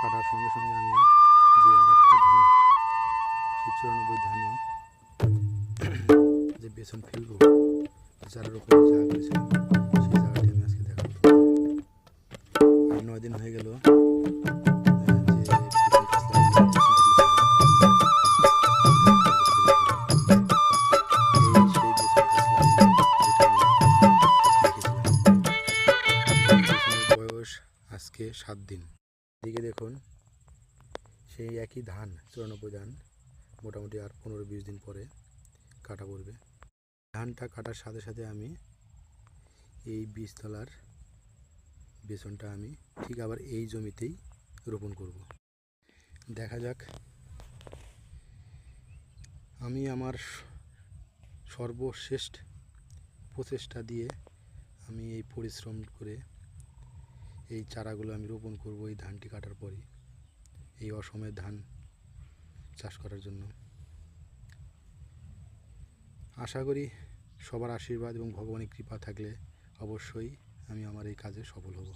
কাটার সঙ্গে সঙ্গে আমি যে আর একটা ধান, সেই 94 ধানই যে বেসন ফেলবো, চারার উপরে জায়গা করেছিলাম, সেই জায়গাটি আমি আজকে দেখাবো তোমাদের। আর 9 দিন হয়ে গেল যে বেসন গাছ লাগিয়ে বেসন তুলেছিলাম। এই সেই বেসন গাছ লাগিয়ে যেটা আমি রেখেছিলাম, এই বেসনের বয়স আজকে 7 দিন। এদিকে দেখুন, সেই একই ধান 94 ধান মোটামুটি আর 15-20 দিন পরে কাটা পড়বে। ধানটা কাটার সাথে সাথে আমি এই বীজতলার বেসনটা আমি ঠিক আবার এই জমিতেই রোপণ করব। দেখা যাক, আমি আমার সর্বশেষ প্রচেষ্টা দিয়ে আমি এই পরিশ্রম করে এই চারাগুলো আমি রোপণ করব এই ধানটি কাটার পরই, এই অসময়ে ধান চাষ করার জন্য। আশা করি সবার আশীর্বাদ এবং ভগবানের কৃপা থাকলে অবশ্যই আমি আমার এই কাজে সফল হব।